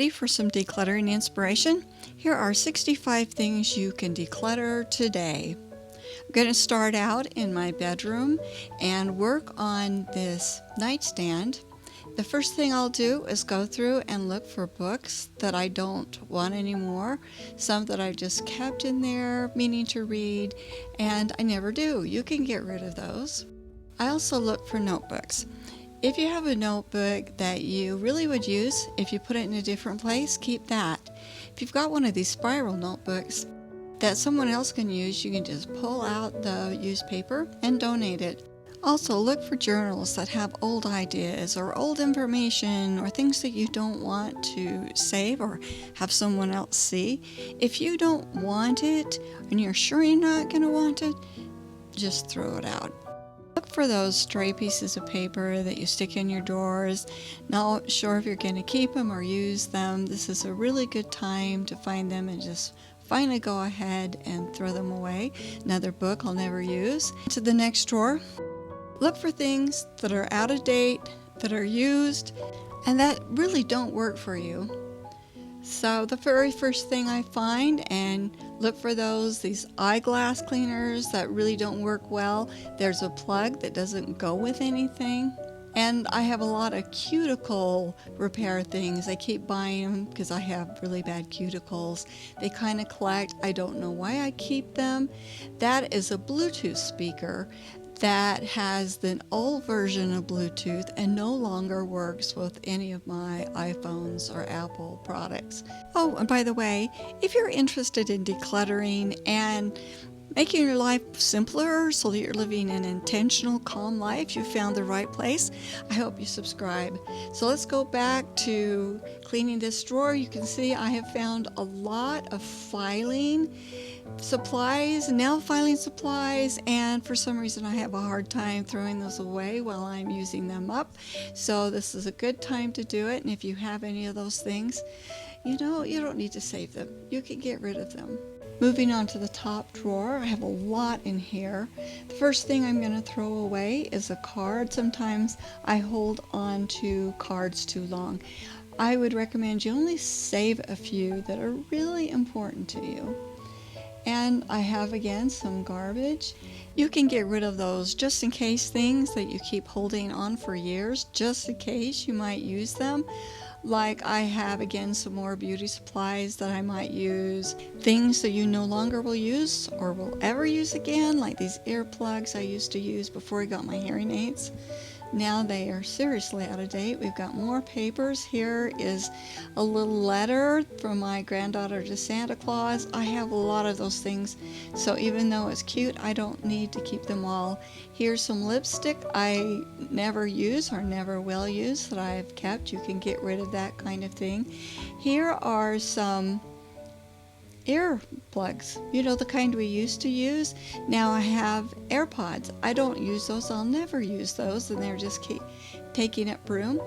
Ready for some decluttering inspiration? Here are 65 things you can declutter today. I'm going to start out in my bedroom and work on this nightstand. The first thing I'll do is go through and look for books that I don't want anymore, some that I've just kept in there meaning to read, and I never do. You can get rid of those. I also look for notebooks. If you have a notebook that you really would use, if you put it in a different place, keep that. If you've got one of these spiral notebooks that someone else can use, you can just pull out the used paper and donate it. Also, look for journals that have old ideas or old information or things that you don't want to save or have someone else see. If you don't want it and you're sure you're not going to want it, just throw it out. Look for those stray pieces of paper that you stick in your drawers. Not sure if you're going to keep them or use them. This is a really good time to find them and just finally go ahead and throw them away. Another book I'll never use. To the next drawer. Look for things that are out of date, that are used, and that really don't work for you. So the very first thing I find, and look for these eyeglass cleaners that really don't work well. There's a plug that doesn't go with anything. And I have a lot of cuticle repair things. I keep buying them because I have really bad cuticles. They kind of collect. I don't know why I keep them. That is a Bluetooth speaker that has the old version of Bluetooth and no longer works with any of my iPhones or Apple products. Oh, and by the way, if you're interested in decluttering and making your life simpler so that you're living an intentional, calm life, you found the right place. I hope you subscribe. So let's go back to cleaning this drawer. You can see I have found a lot of filing supplies, nail filing supplies, and for some reason I have a hard time throwing those away while I'm using them up. So this is a good time to do it. And if you have any of those things, you don't need to save them. You can get rid of them. Moving on to the top drawer, I have a lot in here. The first thing I'm going to throw away is a card. Sometimes I hold on to cards too long. I would recommend you only save a few that are really important to you. And I have again some garbage. You can get rid of those just in case, things that you keep holding on for years, just in case you might use them. Like I have again some more beauty supplies that I might use, things that you no longer will use or will ever use again, like these earplugs I used to use before I got my hearing aids. Now they are seriously out of date. We've got more papers. Here is a little letter from my granddaughter to Santa Claus. I have a lot of those things, so even though it's cute, I don't need to keep them all. Here's some lipstick I never use or never will use that I've kept. You can get rid of that kind of thing. Here are some earplugs, the kind we used to use. Now I have AirPods. I don't use those. I'll never use those, and they're just keep taking up room.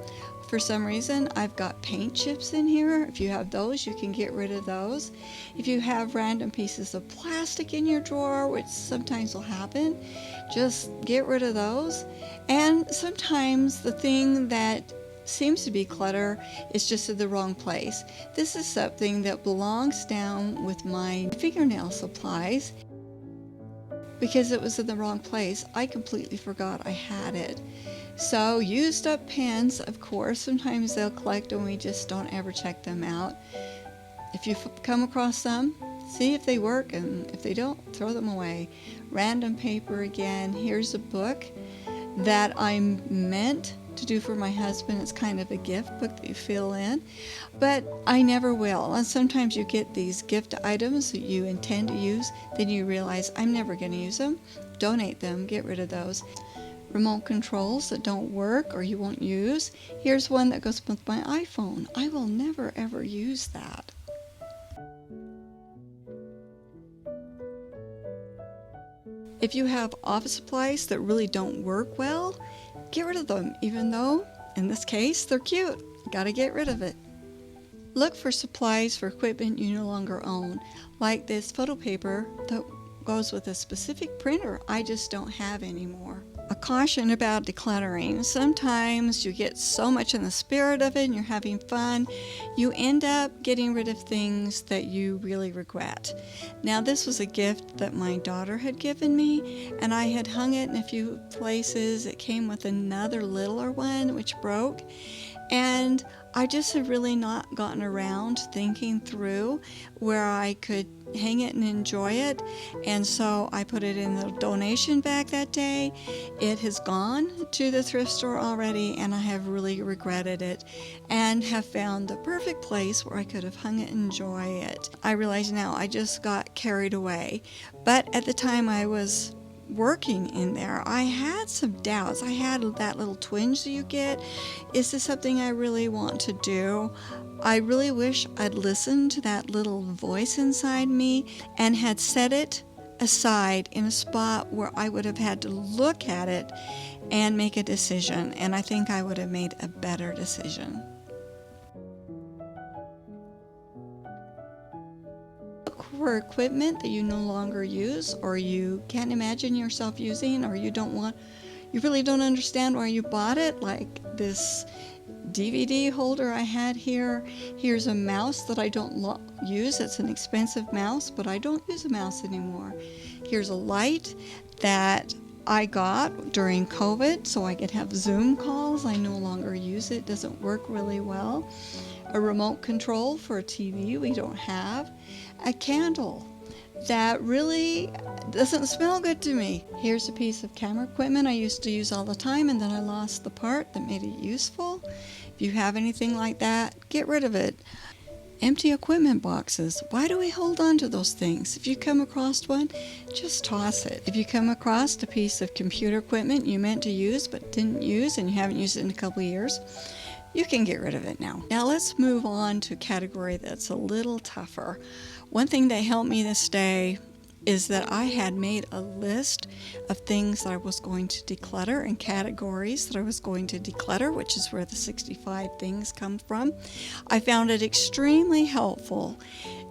For some reason, I've got paint chips in here. If you have those, you can get rid of those. If you have random pieces of plastic in your drawer, which sometimes will happen, just get rid of those. And sometimes the thing that seems to be clutter is just in the wrong place. This is something that belongs down with my fingernail supplies. Because it was in the wrong place, I completely forgot I had it. So used up pens, of course, sometimes they'll collect and we just don't ever check them out. If you come across them, see if they work, and if they don't, throw them away. Random paper again. Here's a book that I meant to do for my husband. It's kind of a gift book that you fill in, but I never will. And sometimes you get these gift items that you intend to use, then you realize I'm never going to use them. Donate them, get rid of those. Remote controls that don't work or you won't use. Here's one that goes with my iPhone. I will never ever use that. If you have office supplies that really don't work well, get rid of them, even though, in this case, they're cute. You gotta get rid of it. Look for supplies for equipment you no longer own, like this photo paper that goes with a specific printer I just don't have anymore. A caution about decluttering. Sometimes you get so much in the spirit of it and you're having fun, you end up getting rid of things that you really regret. Now, this was a gift that my daughter had given me, and I had hung it in a few places. It came with another littler one which broke, and I just have really not gotten around thinking through where I could hang it and enjoy it. And so I put it in the donation bag that day. It has gone to the thrift store already, and I have really regretted it and have found the perfect place where I could have hung it and enjoy it. I realize now I just got carried away. But at the time I was working in there, I had some doubts. I had that little twinge that you get. Is this something I really want to do? I really wish I'd listened to that little voice inside me and had set it aside in a spot where I would have had to look at it and make a decision, and I think I would have made a better decision. For equipment that you no longer use, or you can't imagine yourself using, or you really don't understand why you bought it, like this DVD holder I had here. Here's a mouse that I don't use. It's an expensive mouse, but I don't use a mouse anymore. Here's a light that I got during COVID so I could have Zoom calls. I no longer use it. It doesn't work really well. A remote control for a TV we don't have. A candle that really doesn't smell good to me. Here's a piece of camera equipment I used to use all the time, and then I lost the part that made it useful. If you have anything like that, get rid of it. Empty equipment boxes. Why do we hold on to those things? If you come across one, just toss it. If you come across a piece of computer equipment you meant to use but didn't use and you haven't used it in a couple of years, you can get rid of it now. Now let's move on to a category that's a little tougher. One thing that helped me this day is that I had made a list of things that I was going to declutter and categories that I was going to declutter, which is where the 65 things come from. I found it extremely helpful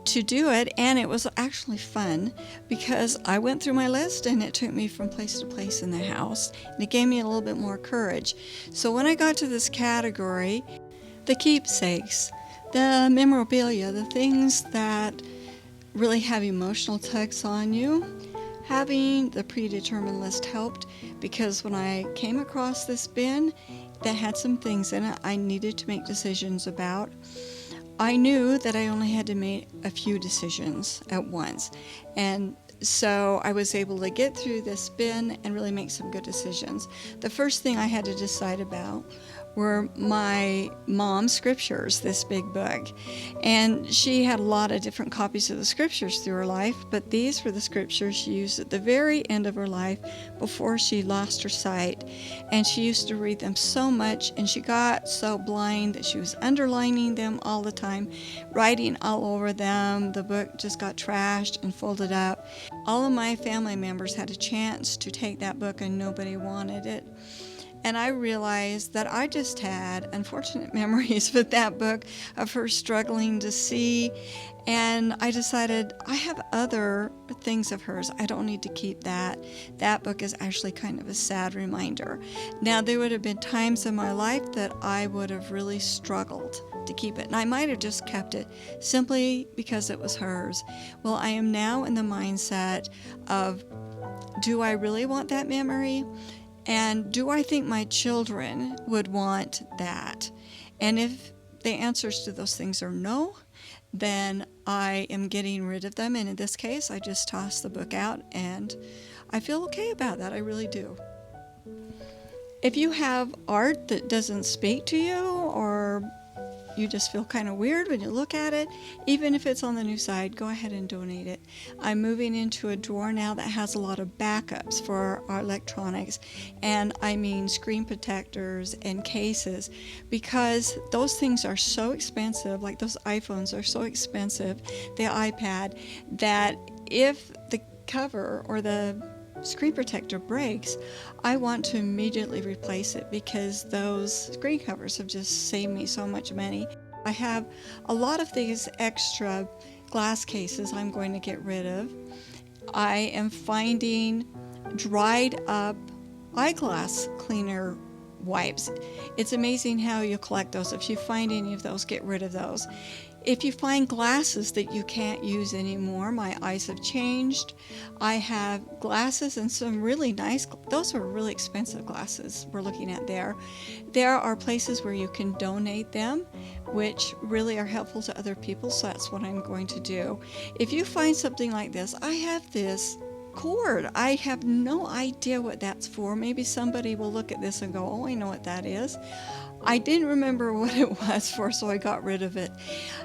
to do it, and it was actually fun because I went through my list and it took me from place to place in the house, and it gave me a little bit more courage. So when I got to this category, the keepsakes, the memorabilia, the things that really have emotional tugs on you, having the predetermined list helped, because when I came across this bin that had some things in it I needed to make decisions about, I knew that I only had to make a few decisions at once. And so I was able to get through this bin and really make some good decisions. The first thing I had to decide about were my mom's scriptures, this big book. And she had a lot of different copies of the scriptures through her life, but these were the scriptures she used at the very end of her life before she lost her sight. And she used to read them so much, and she got so blind that she was underlining them all the time, writing all over them. The book just got trashed and folded up. All of my family members had a chance to take that book and nobody wanted it. And I realized that I just had unfortunate memories with that book of her struggling to see. And I decided I have other things of hers. I don't need to keep that. That book is actually kind of a sad reminder. Now, there would have been times in my life that I would have really struggled to keep it. And I might have just kept it simply because it was hers. Well, I am now in the mindset of, do I really want that memory? And do I think my children would want that? And if the answers to those things are no, then I am getting rid of them. And in this case, I just toss the book out, and I feel okay about that. I really do. If you have art that doesn't speak to you, or you just feel kind of weird when you look at it, even if it's on the new side, go ahead and donate it. I'm moving into a drawer now that has a lot of backups for our electronics, and I mean screen protectors and cases, because those things are so expensive, like those iPhones are so expensive, the iPad, that if the cover or the screen protector breaks, I want to immediately replace it, because those screen covers have just saved me so much money. I have a lot of these extra glass cases I'm going to get rid of. I am finding dried up eyeglass cleaner wipes. It's amazing how you collect those. If you find any of those, get rid of those. If you find glasses that you can't use anymore, my eyes have changed. I have glasses and some really nice, those are really expensive glasses we're looking at there. There are places where you can donate them, which really are helpful to other people, so that's what I'm going to do. If you find something like this, I have this cord. I have no idea what that's for. Maybe somebody will look at this and go, oh, I know what that is. I didn't remember what it was for, so I got rid of it.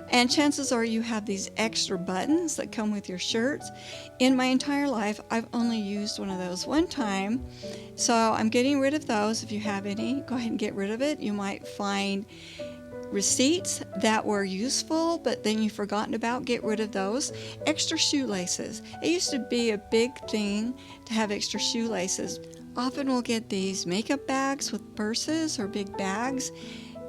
And chances are you have these extra buttons that come with your shirts. In my entire life, I've only used one of those one time, so I'm getting rid of those. If you have any, go ahead and get rid of it. You might find receipts that were useful, but then you've forgotten about, get rid of those. Extra shoelaces. It used to be a big thing to have extra shoelaces. Often we'll get these makeup bags with purses or big bags.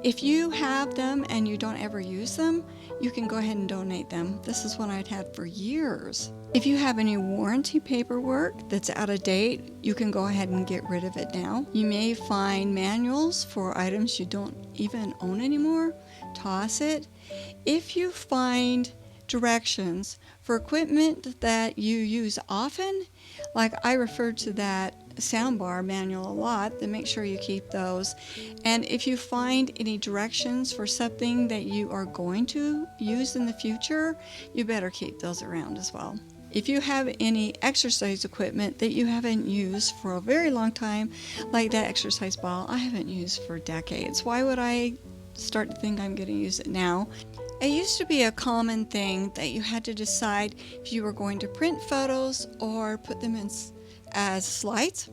If you have them and you don't ever use them, you can go ahead and donate them. This is one I'd had for years. If you have any warranty paperwork that's out of date, you can go ahead and get rid of it now. You may find manuals for items you don't even own anymore. Toss it. If you find directions for equipment that you use often, like I referred to that soundbar manual a lot, then make sure you keep those. And if you find any directions for something that you are going to use in the future, you better keep those around as well. If you have any exercise equipment that you haven't used for a very long time, like that exercise ball I haven't used for decades, why would I start to think I'm going to use it now? It used to be a common thing that you had to decide if you were going to print photos or put them in as slides.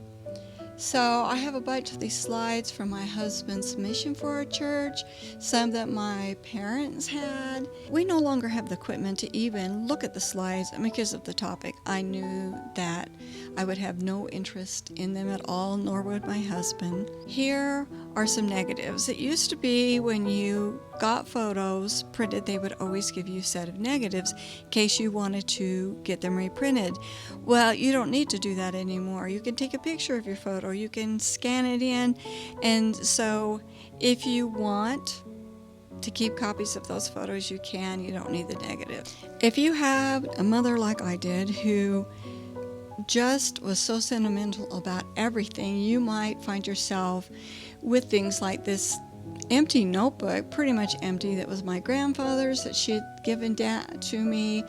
So I have a bunch of these slides from my husband's mission for our church, some that my parents had. We no longer have the equipment to even look at the slides, and because of the topic, I knew that I would have no interest in them at all, nor would my husband. Here are some negatives. It used to be when you got photos printed, they would always give you a set of negatives in case you wanted to get them reprinted. Well, you don't need to do that anymore. You can take a picture of your photo, you can scan it in, and so if you want to keep copies of those photos, you can. You don't need the negative. If you have a mother like I did who just was so sentimental about everything, you might find yourself with things like this empty notebook, pretty much empty, that was my grandfather's that she had given to me,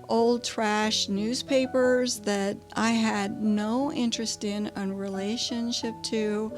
old trash newspapers that I had no interest in relationship to.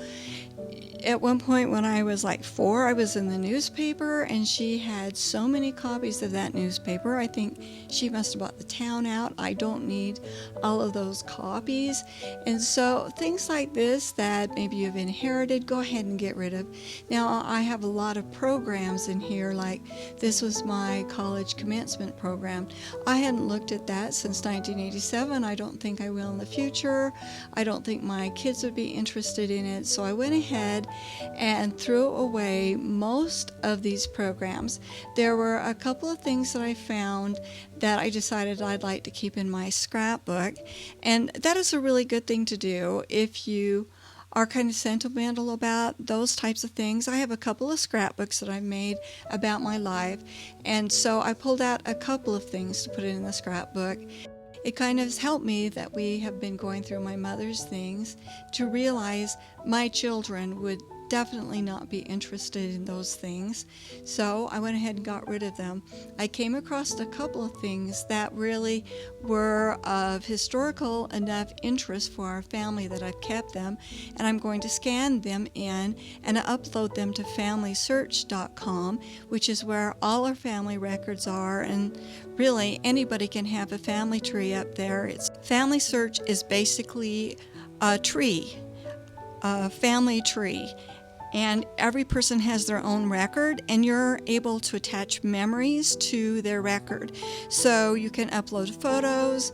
At one point when I was like 4, I was in the newspaper, and she had so many copies of that newspaper. I think she must have bought the town out. I don't need all of those copies. And so things like this that maybe you've inherited, go ahead and get rid of. Now, I have a lot of programs in here, like this was my college commencement program. I hadn't looked at that since 1987. I don't think I will in the future. I don't think my kids would be interested in it. So I went ahead and threw away most of these programs. There were a couple of things that I found that I decided I'd like to keep in my scrapbook, and that is a really good thing to do if you are kind of sentimental about those types of things. I have a couple of scrapbooks that I've made about my life, and so I pulled out a couple of things to put in the scrapbook. It kind of has helped me that we have been going through my mother's things to realize my children would definitely not be interested in those things. So I went ahead and got rid of them. I came across a couple of things that really were of historical enough interest for our family that I've kept them, and I'm going to scan them in and upload them to Familysearch.com, which is where all our family records are, and really anybody can have a family tree up there. Familysearch is basically a tree, a family tree, and every person has their own record, and you're able to attach memories to their record. So you can upload photos,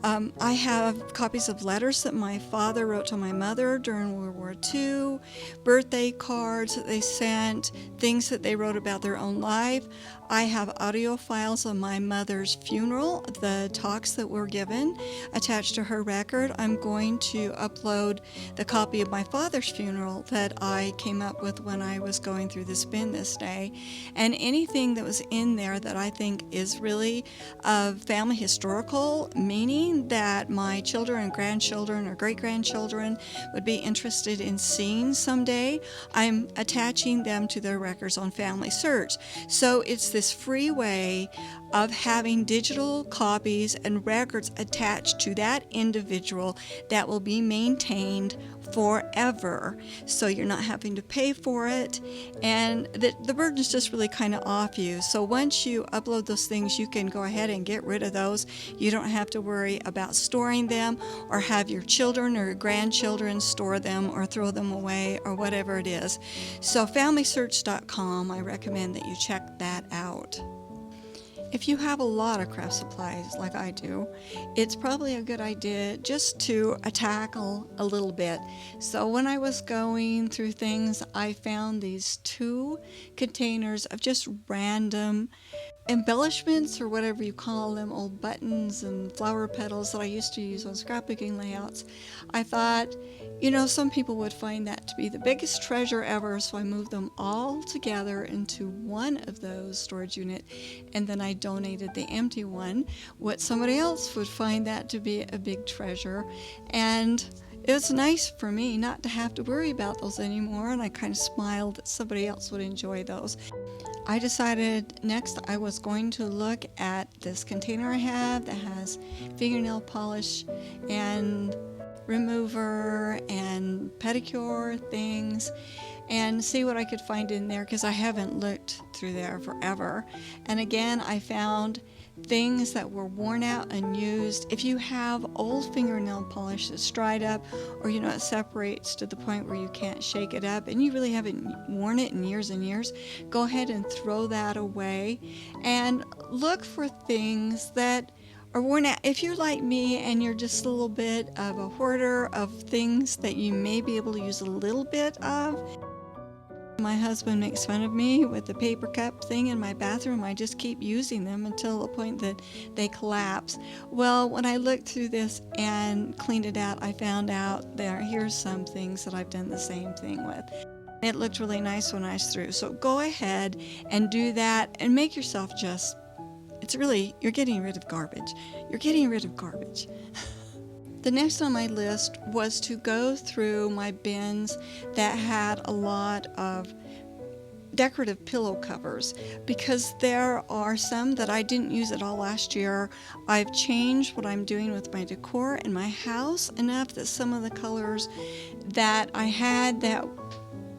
I have copies of letters that my father wrote to my mother during World War II, birthday cards that they sent, things that they wrote about their own life. I have audio files of my mother's funeral, the talks that were given attached to her record. I'm going to upload the copy of my father's funeral that I came up with when I was going through this bin this day. And anything that was in there that I think is really of family historical meaning that my children and grandchildren or great-grandchildren would be interested in seeing someday, I'm attaching them to their records on Familysearch. So it's this free way of having digital copies and records attached to that individual that will be maintained forever. So you're not having to pay for it, and the burden is just really kind of off you. So once you upload those things, you can go ahead and get rid of those. You don't have to worry about storing them or have your children or your grandchildren store them or throw them away or whatever it is. So Familysearch.com, I recommend that you check that out. If you have a lot of craft supplies like I do, it's probably a good idea just to tackle a little bit. So when I was going through things, I found these 2 containers of just random embellishments, or whatever you call them, old buttons and flower petals that I used to use on scrapbooking layouts. I thought, some people would find that to be the biggest treasure ever, so I moved them all together into one of those storage units, and then I donated the empty one. What somebody else would find that to be a big treasure, and it was nice for me not to have to worry about those anymore, and I kind of smiled that somebody else would enjoy those. I decided next I was going to look at this container I have that has fingernail polish and remover and pedicure things, and see what I could find in there, because I haven't looked through there forever. And again, I found things that were worn out and used. If you have old fingernail polish that's dried up, or it separates to the point where you can't shake it up and you really haven't worn it in years and years, go ahead and throw that away and look for things that are worn out. If you're like me and you're just a little bit of a hoarder of things that you may be able to use a little bit of. My husband makes fun of me with the paper cup thing in my bathroom. I just keep using them until the point that they collapse. Well, when I looked through this and cleaned it out, I found out here's some things that I've done the same thing with. It looked really nice when I was through. So go ahead and do that and make yourself you're getting rid of garbage. You're getting rid of garbage. The next on my list was to go through my bins that had a lot of decorative pillow covers, because there are some that I didn't use at all last year. I've changed what I'm doing with my decor in my house enough that some of the colors that I had that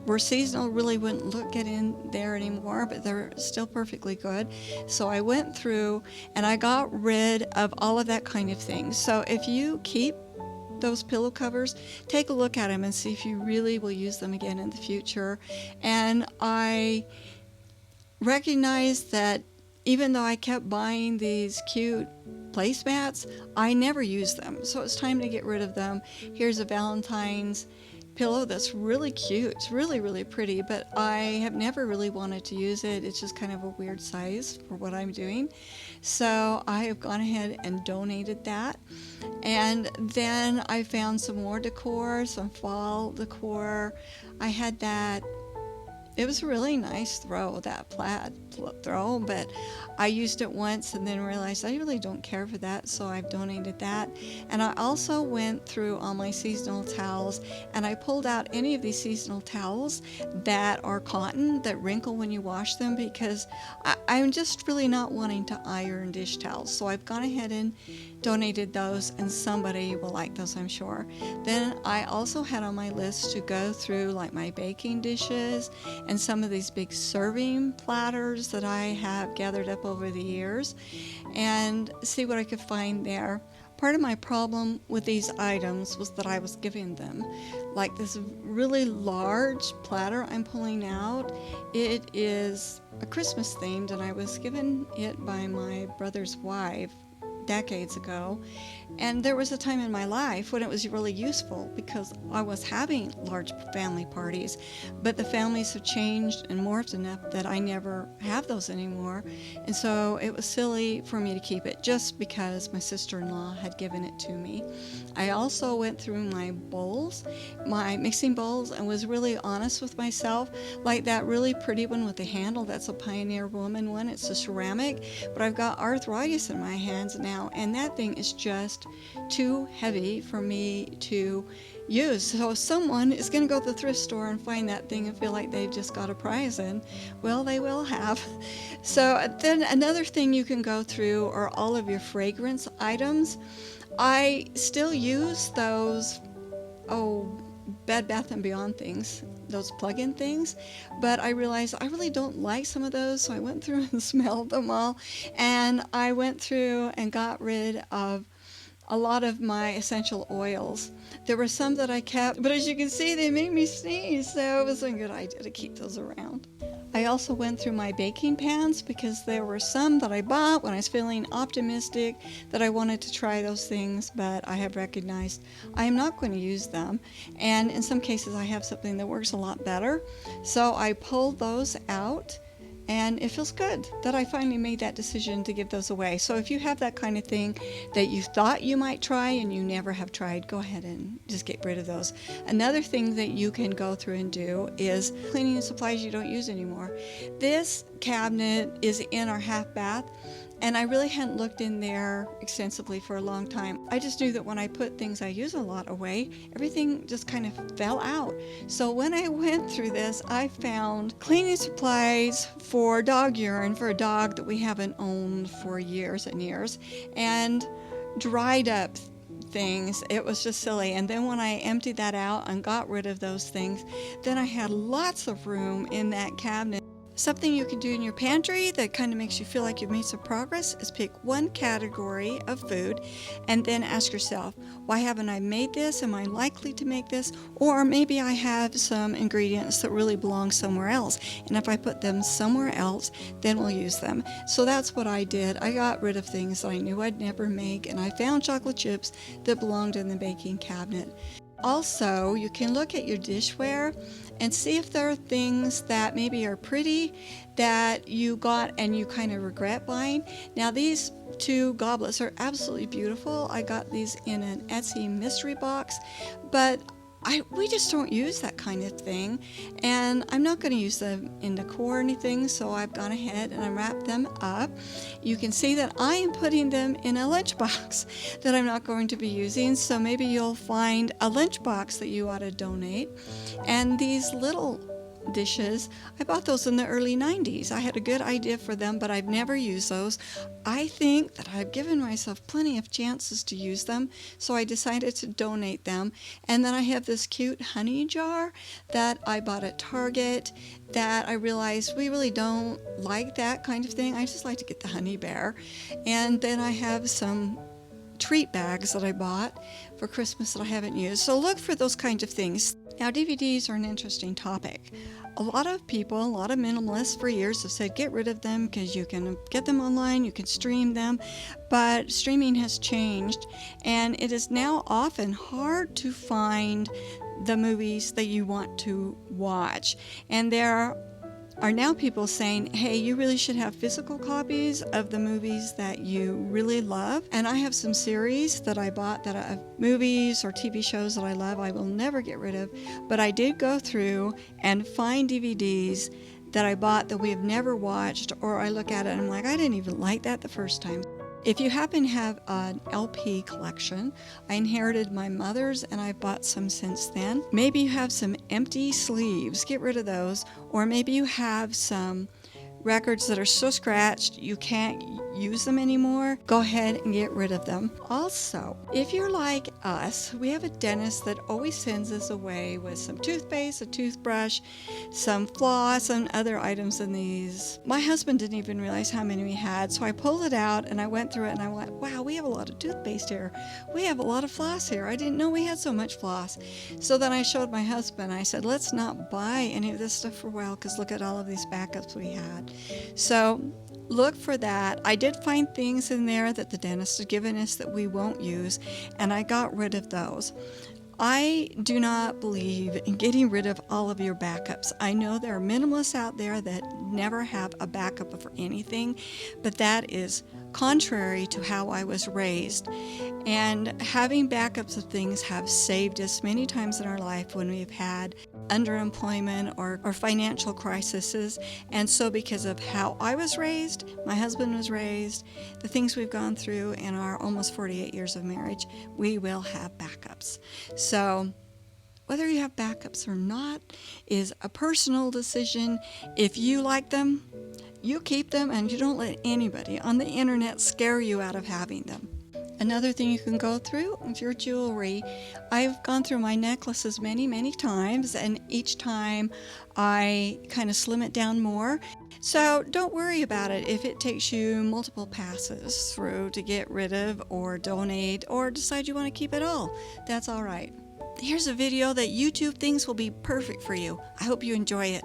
were seasonal really wouldn't get in there anymore, but they're still perfectly good. So I went through and I got rid of all of that kind of thing. So if you keep those pillow covers, take a look at them and see if you really will use them again in the future. And I recognized that even though I kept buying these cute placemats, I never used them. So it's time to get rid of them. Here's a Valentine's pillow that's really cute. It's really, really pretty, but I have never really wanted to use it. It's just kind of a weird size for what I'm doing. So I have gone ahead and donated that. And then I found some more decor, some fall decor. I had that. It was a really nice throw, that plaid throw, but I used it once and then realized I really don't care for that, so I've donated that. And I also went through all my seasonal towels, and I pulled out any of these seasonal towels that are cotton, that wrinkle when you wash them, because I'm just really not wanting to iron dish towels. So I've gone ahead and donated those, and somebody will like those, I'm sure. Then I also had on my list to go through like my baking dishes and some of these big serving platters that I have gathered up over the years, and see what I could find there. Part of my problem with these items was that I was giving them, like this really large platter I'm pulling out. It is a Christmas themed, and I was given it by my brother's wife decades ago. And there was a time in my life when it was really useful because I was having large family parties, but the families have changed and morphed enough that I never have those anymore. And so it was silly for me to keep it just because my sister-in-law had given it to me. I also went through my bowls, my mixing bowls, and was really honest with myself. Like that really pretty one with the handle, that's a Pioneer Woman one. It's a ceramic, but I've got arthritis in my hands now, and that thing is just too heavy for me to use. So someone is going to go to the thrift store and find that thing and feel like they've just got a prize in. Well, they will have. So then another thing you can go through are all of your fragrance items. I still use those, Bed Bath & Beyond things, those plug-in things, but I realized I really don't like some of those, so I went through and smelled them all, and I went through and got rid of a lot of my essential oils. There were some that I kept, but as you can see, they made me sneeze, so it was a good idea to keep those around. I also went through my baking pans because there were some that I bought when I was feeling optimistic that I wanted to try those things, but I have recognized I am not going to use them. And in some cases, I have something that works a lot better. So I pulled those out. And it feels good that I finally made that decision to give those away. So if you have that kind of thing that you thought you might try and you never have tried, go ahead and just get rid of those. Another thing that you can go through and do is cleaning supplies you don't use anymore. This cabinet is in our half bath, and I really hadn't looked in there extensively for a long time. I just knew that when I put things I use a lot away, everything just kind of fell out. So when I went through this, I found cleaning supplies for dog urine for a dog that we haven't owned for years and years, and dried up things. It was just silly. And then when I emptied that out and got rid of those things, then I had lots of room in that cabinet. Something you can do in your pantry that kind of makes you feel like you've made some progress is pick one category of food and then ask yourself, why haven't I made this? Am I likely to make this? Or maybe I have some ingredients that really belong somewhere else, and if I put them somewhere else, then we'll use them. So that's what I did. I got rid of things that I knew I'd never make, and I found chocolate chips that belonged in the baking cabinet. Also, you can look at your dishware and see if there are things that maybe are pretty that you got and you kind of regret buying. Now, these two goblets are absolutely beautiful. I got these in an Etsy mystery box, but we just don't use that kind of thing, and I'm not going to use them in decor or anything, so I've gone ahead and I wrapped them up. You can see that I am putting them in a lunchbox that I'm not going to be using, so maybe you'll find a lunchbox that you ought to donate. And these little dishes, I bought those in the early 90s. I had a good idea for them, but I've never used those. I think that I've given myself plenty of chances to use them, so I decided to donate them. And then I have this cute honey jar that I bought at Target that I realized we really don't like that kind of thing. I just like to get the honey bear. And then I have some treat bags that I bought for Christmas that I haven't used. So look for those kinds of things. Now, DVDs are an interesting topic. A lot of people, a lot of minimalists for years have said get rid of them because you can get them online, you can stream them, but streaming has changed, and it is now often hard to find the movies that you want to watch. And there are now people saying, hey, you really should have physical copies of the movies that you really love. And I have some series that I bought that are movies or TV shows that I love I will never get rid of, but I did go through and find DVDs that I bought that we have never watched, or I look at it and I'm like, I didn't even like that the first time. If you happen to have an LP collection, I inherited my mother's and I've bought some since then. Maybe you have some empty sleeves, get rid of those. Or maybe you have some records that are so scratched you can't use them anymore. Go ahead and get rid of them. Also, if you're like us, we have a dentist that always sends us away with some toothpaste, a toothbrush, some floss, and other items in these. My husband didn't even realize how many we had, so I pulled it out and I went through it and I went, wow, we have a lot of toothpaste here. We have a lot of floss here. I didn't know we had so much floss. So then I showed my husband. I said, let's not buy any of this stuff for a while because look at all of these backups we had. So look for that. I did find things in there that the dentist had given us that we won't use, and I got rid of those. I do not believe in getting rid of all of your backups. I know there are minimalists out there that never have a backup for anything, but that is contrary to how I was raised. And having backups of things have saved us many times in our life when we've had underemployment or financial crises. And so because of how I was raised, my husband was raised, the things we've gone through in our almost 48 years of marriage, we will have backups. So whether you have backups or not is a personal decision. If you like them, you keep them, and you don't let anybody on the internet scare you out of having them. Another thing you can go through is your jewelry. I've gone through my necklaces many times, and each time I kind of slim it down more. So don't worry about it if it takes you multiple passes through to get rid of or donate or decide you want to keep it all. That's all right. Here's a video that YouTube thinks will be perfect for you. I hope you enjoy it.